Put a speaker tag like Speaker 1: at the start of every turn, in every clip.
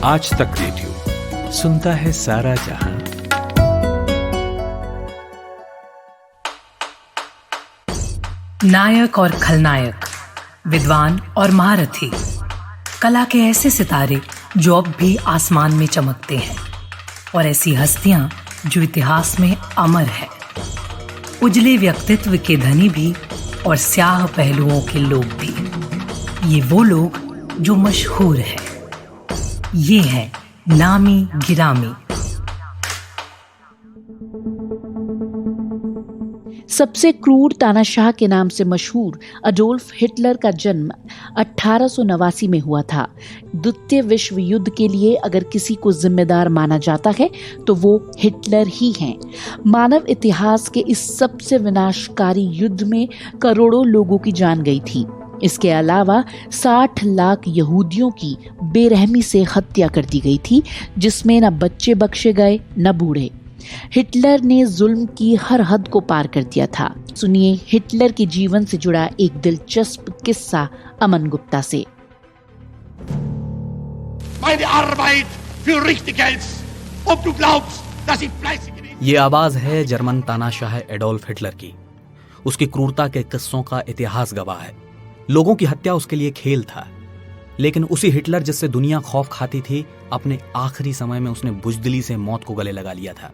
Speaker 1: आज तक रेडियो सुनता है सारा जहां।
Speaker 2: नायक और खलनायक, विद्वान और महारथी, कला के ऐसे सितारे जो अब भी आसमान में चमकते हैं, और ऐसी हस्तियां जो इतिहास में अमर है। उजले व्यक्तित्व के धनी भी और स्याह पहलुओं के लोग भी। ये वो लोग जो मशहूर हैं। ये है नामी गिरामी।
Speaker 3: सबसे क्रूर तानाशाह के नाम से मशहूर अडोल्फ हिटलर का जन्म 1889 में हुआ था। द्वितीय विश्व युद्ध के लिए अगर किसी को जिम्मेदार माना जाता है तो वो हिटलर ही हैं। मानव इतिहास के इस सबसे विनाशकारी युद्ध में करोड़ों लोगों की जान गई थी। इसके अलावा 60 लाख यहूदियों की बेरहमी से हत्या कर दी गई थी, जिसमें न बच्चे बख्शे गए न बूढ़े। हिटलर ने जुल्म की हर हद को पार कर दिया था। सुनिए हिटलर के जीवन से जुड़ा एक दिलचस्प किस्सा अमन गुप्ता से।
Speaker 4: ये आवाज है जर्मन तानाशाह एडोल्फ हिटलर की। उसकी क्रूरता के किस्सों का इतिहास गवाह है। लोगों की हत्या उसके लिए खेल था, लेकिन उसी हिटलर जिससे दुनिया खौफ खाती थी, अपने आखिरी समय में उसने बुजदिली से मौत को गले लगा लिया था।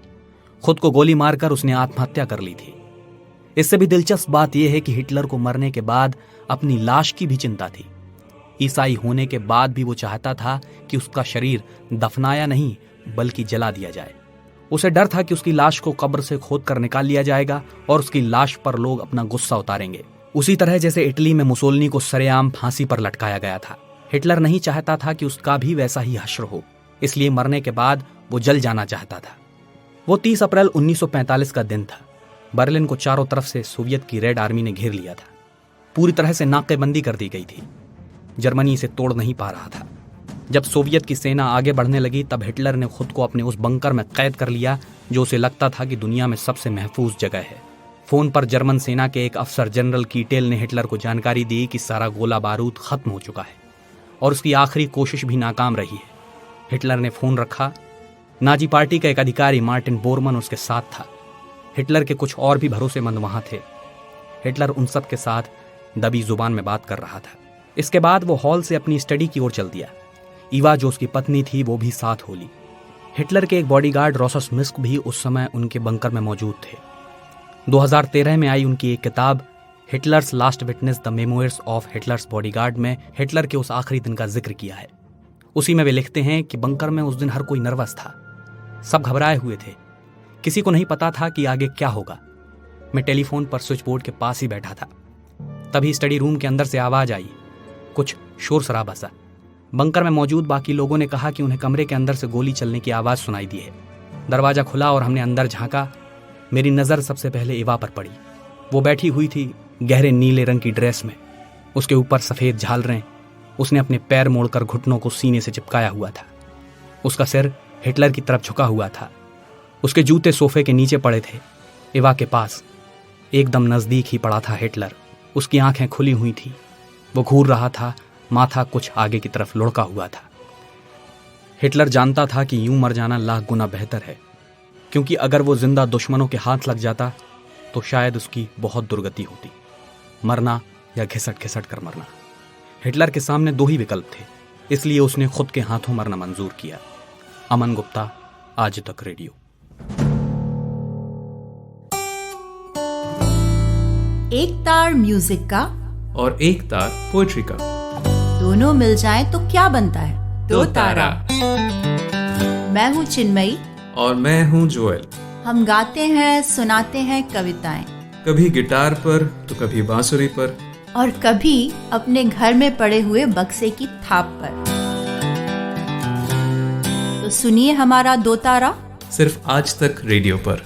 Speaker 4: खुद को गोली मारकर उसने आत्महत्या कर ली थी। इससे भी दिलचस्प बात यह है कि हिटलर को मरने के बाद अपनी लाश की भी चिंता थी। ईसाई होने के बाद भी वो चाहता था कि उसका शरीर दफनाया नहीं बल्कि जला दिया जाए। उसे डर था कि उसकी लाश को कब्र से खोद कर निकाल लिया जाएगा और उसकी लाश पर लोग अपना गुस्सा उतारेंगे, उसी तरह जैसे इटली में मुसोलिनी को सरेआम फांसी पर लटकाया गया था। हिटलर नहीं चाहता था कि उसका भी वैसा ही हश्र हो, इसलिए मरने के बाद वो जल जाना चाहता था। वो 30 अप्रैल 1945 का दिन था। बर्लिन को चारों तरफ से सोवियत की रेड आर्मी ने घेर लिया था। पूरी तरह से नाकेबंदी कर दी गई थी। जर्मनी इसे तोड़ नहीं पा रहा था। जब सोवियत की सेना आगे बढ़ने लगी तब हिटलर ने खुद को अपने उस बंकर में कैद कर लिया जो उसे लगता था कि दुनिया में सबसे महफूज जगह है। फोन पर जर्मन सेना के एक अफसर जनरल कीटेल ने हिटलर को जानकारी दी कि सारा गोला बारूद खत्म हो चुका है और उसकी आखिरी कोशिश भी नाकाम रही है। हिटलर ने फोन रखा। नाजी पार्टी का एक अधिकारी मार्टिन बोरमन उसके साथ था। हिटलर के कुछ और भी भरोसेमंद वहां थे। हिटलर उन सब के साथ दबी जुबान में बात कर रहा था। इसके बाद वो हॉल से अपनी स्टडी की ओर चल दिया। ईवा जो उसकी पत्नी थी वो भी साथ हो ली। हिटलर के एक बॉडीगार्ड रोसस मिस्क भी उस समय उनके बंकर में मौजूद थे। 2013 में आई उनकी एक किताब Hitler's last witness the memoirs of Hitler's bodyguard में हिटलर के उस आखिरी दिन का जिक्र किया है। उसी में वे लिखते हैं कि बंकर में उस दिन हर कोई नर्वस था। सब घबराए हुए थे। किसी को नहीं पता था कि आगे क्या होगा। मैं टेलीफोन पर स्विच बोर्ड के पास ही बैठा था। तभी स्टडी रूम के अंदर से आवाज आई, कुछ शोर शराबा सा। बंकर में मौजूद बाकी लोगों ने कहा कि उन्हें कमरे के अंदर से गोली चलने की आवाज सुनाई दी है। दरवाजा खुला और हमने अंदर झांका। मेरी नजर सबसे पहले इवा पर पड़ी। वो बैठी हुई थी गहरे नीले रंग की ड्रेस में, उसके ऊपर सफेद झालरें। उसने अपने पैर मोड़कर घुटनों को सीने से चिपकाया हुआ था। उसका सिर हिटलर की तरफ झुका हुआ था। उसके जूते सोफे के नीचे पड़े थे, इवा के पास। एकदम नजदीक ही पड़ा था हिटलर। उसकी आंखें खुली हुई थी। वो घूर रहा था, माथा कुछ आगे की तरफ लुढ़का हुआ था। हिटलर जानता था कि यूं मर जाना लाख गुना बेहतर है, क्योंकि अगर वो जिंदा दुश्मनों के हाथ लग जाता तो शायद उसकी बहुत दुर्गति होती, मरना या घिसट घिसट कर मरना। हिटलर के सामने दो ही विकल्प थे, इसलिए उसने खुद के हाथों मरना मंजूर किया। अमन गुप्ता, आज तक रेडियो।
Speaker 5: एक तार म्यूजिक का
Speaker 6: और एक तार पोएट्री का,
Speaker 5: दोनों मिल जाएं तो क्या बनता है? दो तारा। मैं हूँ चिन्मयी
Speaker 6: और मैं हूँ जोएल।
Speaker 5: हम गाते हैं, सुनाते हैं कविताएं,
Speaker 6: कभी गिटार पर तो कभी बांसुरी पर
Speaker 5: और कभी अपने घर में पड़े हुए बक्से की थाप पर। तो सुनिए हमारा दो तारा,
Speaker 6: सिर्फ आज तक रेडियो पर।